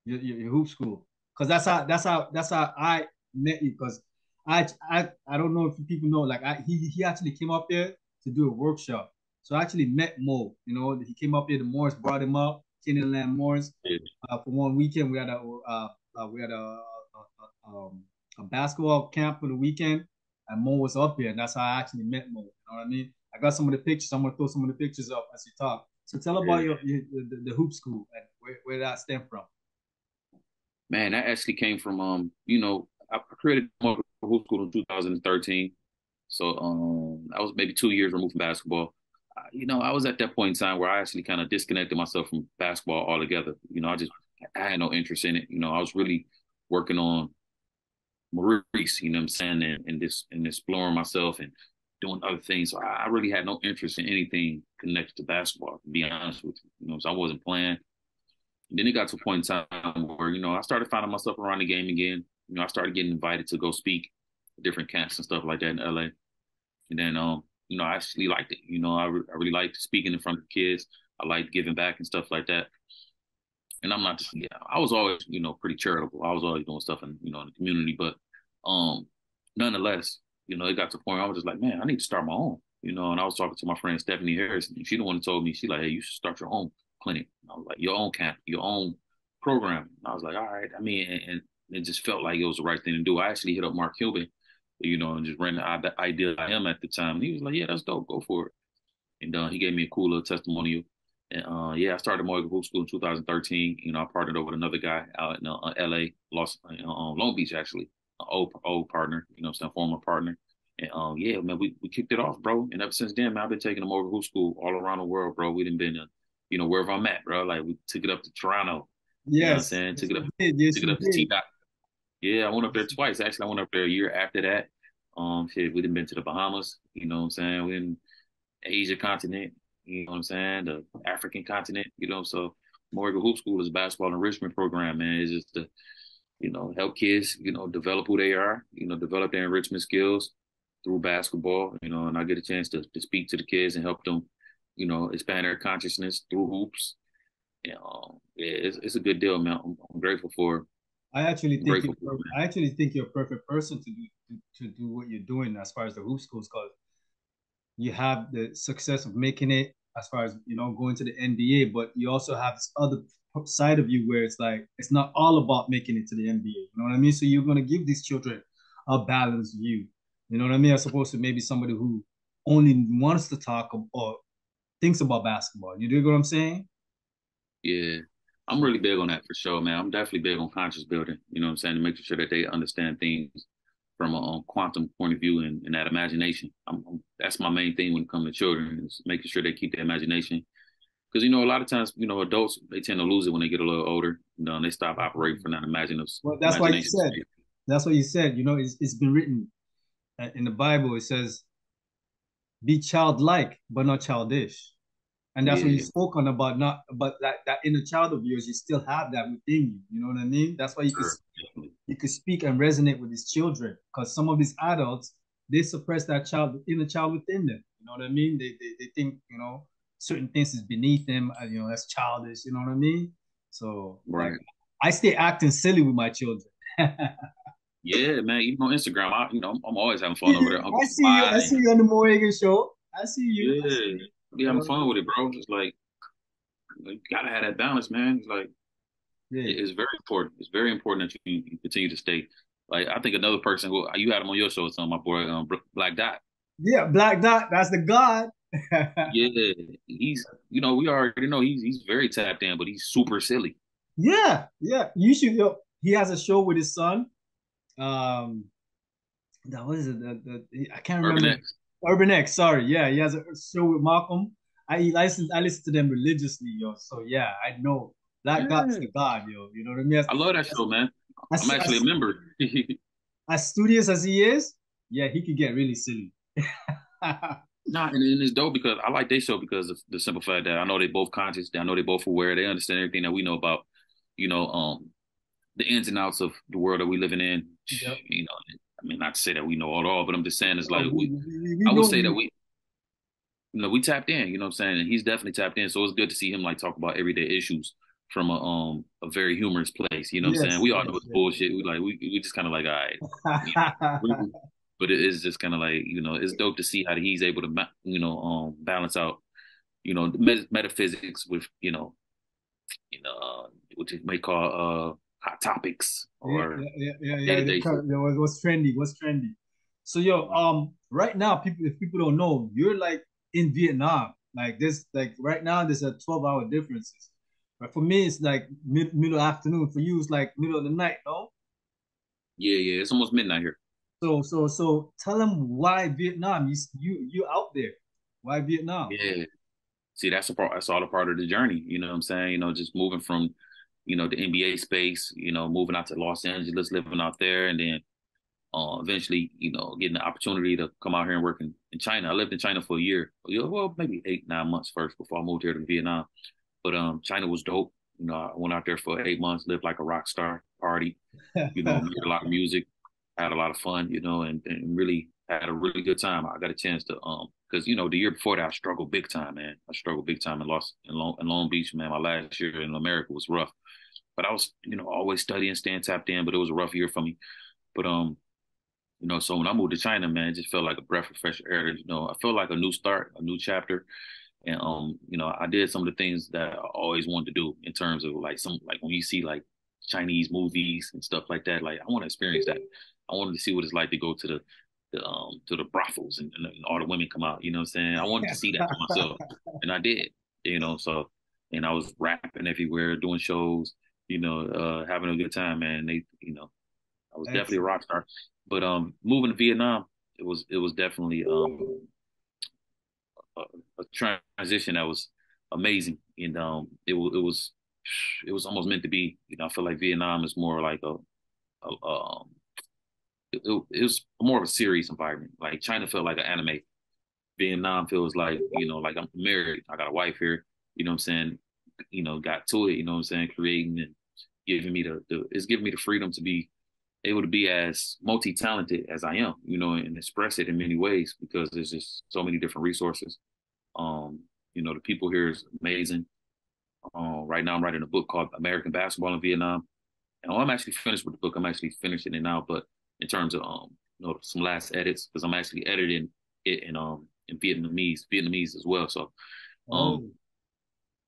your hoop school, because that's how I met you. Because I don't know if people know, like he actually came up there to do a workshop. So I actually met Mo. He came up here. The Morris brought him up. Land Morris. Yeah. For one weekend, we had a basketball camp for the weekend, and Mo was up here, and that's how I actually met Mo. You know what I mean? I got some of the pictures. I'm gonna throw some of the pictures up as you talk. So tell about Yeah. the hoop school and where that stem from. Man, that actually came from I created Moe Ager School in 2013. So I was maybe 2 years removed from basketball. I was at that point in time where I actually kind of disconnected myself from basketball altogether. I had no interest in it. I was really working on Maurice, you know what I'm saying, and exploring myself and doing other things. So I really had no interest in anything connected to basketball, to be honest with you. So I wasn't playing. And then it got to a point in time where, I started finding myself around the game again. I started getting invited to go speak at different camps and stuff like that in LA. And then, I actually liked it. I really liked speaking in front of kids. I liked giving back and stuff like that. And I'm not just, yeah, I was always, pretty charitable. I was always doing stuff in the community. But nonetheless, it got to the point where I was just like, man, I need to start my own. And I was talking to my friend Stephanie Harris, and she the one who told me, she like, hey, you should start your own clinic. And I was like, your own camp, your own program. And I was like, all right. I mean, and it just felt like it was the right thing to do. I actually hit up Mark Cuban, and just ran the idea I am at the time. And he was like, yeah, that's dope. Go for it. And he gave me a cool little testimonial. And yeah, I started Moe Ager School in 2013. I partnered up with another guy out in LA, Long Beach, actually, an old partner, some former partner. And yeah, man, we kicked it off, bro. And ever since then, man, I've been taking the Moe Ager School all around the world, bro. We done been, wherever I'm at, bro. Like we took it up to Toronto. You know what I'm Yes, saying? yes, Took it up, you did. Yes, took it you up to did. T Dot. Yeah, I went up there twice. Actually, I went up there a year after that. Shit, we done been to the Bahamas. You know what I'm saying? We done Asia continent, you know what I'm saying? The African continent, so Moe Ager Hoop School is a basketball enrichment program, man. It's just to, help kids, develop who they are, develop their enrichment skills through basketball, and I get a chance to speak to the kids and help them, expand their consciousness through hoops. Yeah, it's a good deal, man. I'm grateful for it. I actually I'm think grateful for it, I actually think you're a perfect person to do what you're doing as far as the hoop schools, because you have the success of making it as far as going to the NBA, but you also have this other side of you where it's like it's not all about making it to the NBA. You know what I mean? So you're gonna give these children a balanced view. You know what I mean? As opposed to maybe somebody who only wants to talk or thinks about basketball. You dig what I'm saying? man. Yeah. I'm really So big on that for sure, man. I'm definitely big on conscious building, you know what I'm saying, to making sure that they understand things from a quantum point of view and that imagination. That's my main thing when it comes to children is making sure they keep their imagination. Because, a lot of times, adults, they tend to lose it when they get a little older, and they stop operating from that imaginative well, that's why you imagination said. space. That's what you said. It's been written in the Bible. It says, "Be childlike, but not childish." And that's what you Yeah, spoke on about, not but that inner child of yours, you still have that within you. You know what I mean? That's why sure. Definitely. you could speak and resonate with these children, because some of these adults, they suppress that child, inner child within them. You know what I mean? They think certain things is beneath them. That's childish. You know what I mean? So like Right. I stay acting silly with my children. Yeah, man. Even on Instagram, I'm always having fun over there. I'm I see you. I see smiling. you on the Moe Ager show. I see you. I see Yeah, you. be You having know? fun with it, bro. Just like, you gotta have that balance, man. It's like, Yeah. it's very important. It's very important that you continue to stay. Like, I think another person who you had him on your show, some my boy Black Dot. Yeah, Black Dot, that's the God. Yeah, we already know he's very tapped in, but he's super silly. Yeah, yeah. You should. He has a show with his son. Um, that was it. I can't Urban remember. X. Urban X. Sorry. Yeah, he has a show with Malcolm. I listen to them religiously, yo. So yeah, I know Black Dot's Yeah, the God, yo. You know what I mean? I love that show, man. I'm As, actually a as, member. as studious as he is, yeah, he could get really silly. Nah, and it's dope because I like their show because of the simple fact that I know they both conscious, I know they both aware, they understand everything that we know about, you know, um, the ins and outs of the world that we living in. Yep. You know, I mean, not to say that we know it all, but I'm just saying it's No, like we I would know say that you. we tapped in, you know what I'm saying? And he's definitely tapped in. So it's good to see him like talk about everyday issues a very humorous place. You know what I'm saying? Yes, We all know yes, it's yes. bullshit. We just kind of like, all right, you know. But it is just kind of like, it's dope to see how he's able to balance out the metaphysics with what you may call hot topics Yeah, or yeah, yeah, yeah, day yeah. to day shit. What's trendy? What's trendy? So yo, right now, if people don't know, you're like in Vietnam. Like this, like right now, there's a 12-hour differences. But for me, it's like middle afternoon. For you, it's like middle of the night, no? Yeah, yeah, it's almost midnight here. So tell them why Vietnam. You out there. Why Vietnam? Yeah. See, that's a part. That's all a part of the journey. You know what I'm saying? Just moving from, the NBA space. Moving out to Los Angeles, living out there, and then eventually, getting the opportunity to come out here and work in China. I lived in China for a year. Yeah, well, maybe 8, 9 months first before I moved here to Vietnam. But China was dope. I went out there for 8 months, lived like a rock star, party. Made a lot of music, had a lot of fun. And really had a really good time. I got a chance to because the year before that I struggled big time, man. I struggled big time and lost in Long Beach, man. My last year in America was rough, but I was always studying, staying tapped in. But it was a rough year for me. But so when I moved to China, man, it just felt like a breath of fresh air. I felt like a new start, a new chapter. And I did some of the things that I always wanted to do in terms of like when you see like Chinese movies and stuff like that, like I want to experience that. I wanted to see what it's like to go to the brothels and all the women come out, you know what I'm saying? I wanted to see that for myself. And I did, so and I was rapping everywhere, doing shows, having a good time, man. I was definitely a Excellent. rock star. But moving to Vietnam, it was definitely a, a transition that was amazing, and it was almost meant to be. I feel like Vietnam is more like it was more of a serious environment. Like China felt like an anime. Vietnam feels like like I'm married. I got a wife here. You know what I'm saying? Got to it. You know what I'm saying? Creating and giving me it's giving me the freedom to be able to be as multi-talented as I am, and express it in many ways because there's just so many different resources. Um, the people here is amazing. Right now, I'm writing a book called American Basketball in Vietnam, and I'm actually finished with the book. I'm actually finishing it now, but in terms of some last edits, because I'm actually editing it in Vietnamese as well. So um,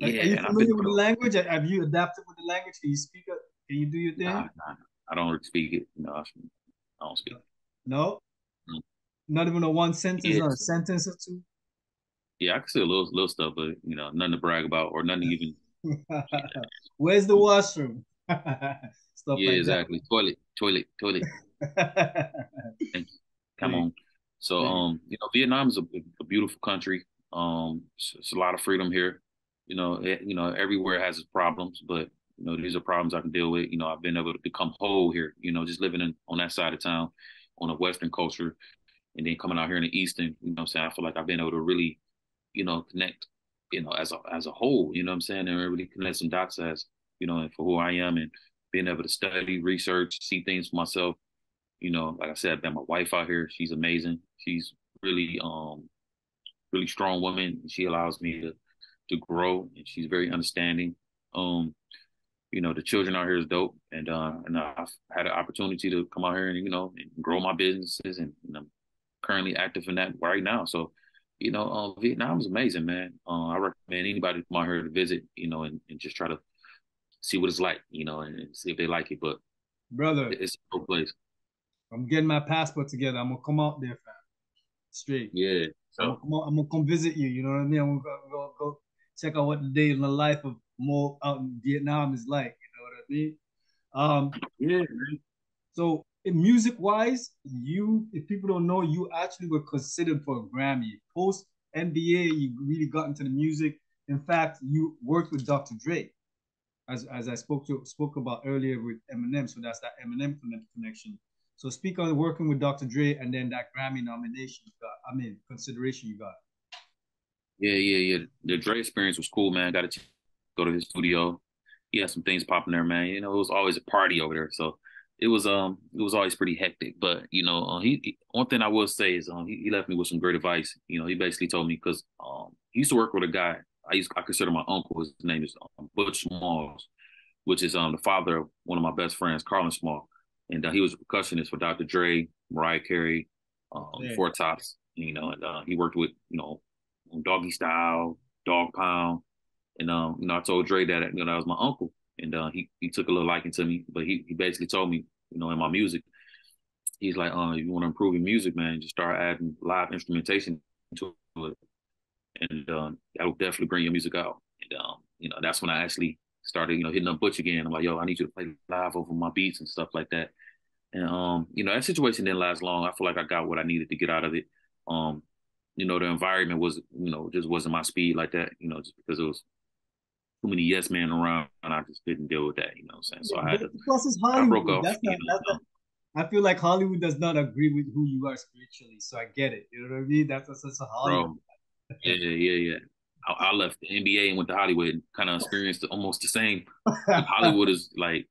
Oh, are yeah, you and I've been familiar with the language? Have you adapted with the language? Can you speak it? Can you do your nah, thing? nah, I don't really speak it. No, I don't speak. No, Mm. not even a one sentence Yeah, or a sentence or two. yeah, I can say a little stuff, but nothing to brag about or nothing to even. Where's the washroom? Stuff Yeah, like exactly. Toilet, toilet, toilet. that. Thank you. Come Big, on. So, big. Vietnam is a beautiful country. It's a lot of freedom here. Everywhere has its problems, but these are problems I can deal with. I've been able to become whole here. Just living on that side of town, on a Western culture, and then coming out here in the Eastern. You know what I'm saying? I feel like I've been able to really, connect. As a whole. You know what I'm saying? And really connect some dots as and for who I am and being able to study, research, see things for myself. Like I said, I met my wife out here. She's amazing. She's really, really strong woman. She allows me to grow, and she's very understanding. Um, the children out here is dope, and I've had an opportunity to come out here and and grow my businesses, and I'm currently active in that right now. So, Vietnam is amazing, man. I recommend anybody to come out here to visit, and just try to see what it's like, and see if they like it. But Brother, it's a cool place. I'm getting my passport together. I'm gonna come out there, fam. Straight. Yeah. I'm gonna So come out, I'm gonna come visit you. You know what I mean? I'm gonna go check out what the day in the life of Mo out in Vietnam is like. You know what I mean? yeah, So music wise, you if people don't know, you actually were considered for a Grammy. Post NBA, you really got into the music. In fact, you worked with Dr. Dre, as I spoke about earlier with Eminem. So that's that Eminem connection. So speak on working with Dr. Dre and then that Grammy nomination you got. I mean, consideration you got. yeah. The Dre experience was cool, man. Got to go to his studio. He had some things popping there, man. It was always a party over there, so it was always pretty hectic. But one thing I will say is he left me with some great advice. He basically told me because he used to work with a guy I consider my uncle. His name is Butch Smalls. which is the father of one of my best friends, Carlin Small, and he was a percussionist for Dr. Dre, Mariah Carey, Okay. Four Tops, and he worked with Doggy Style, Dog Pound, and I told Dre that that was my uncle, and he took a little liking to me, but he basically told me in my music, he's like, if you want to improve your music, man, just start adding live instrumentation to it, and that will definitely bring your music out. And that's when I actually started, hitting up Butch again. I'm like, yo, I need you to play live over my beats and stuff like that. And that situation didn't last long. I feel like I got what I needed to get out of it. Um, the environment was, just wasn't my speed like that, just because it was too many yes men around, and I just didn't deal with that, what I'm saying? So I had to, Plus, it's I broke Hollywood. off, That's not. That's not. I feel like Hollywood does not agree with who you are spiritually. So I get it. You know what I mean? That's a Hollywood. bro. Yeah, yeah, yeah. I left the NBA and went to Hollywood and kind of experienced almost the same. Like Hollywood is like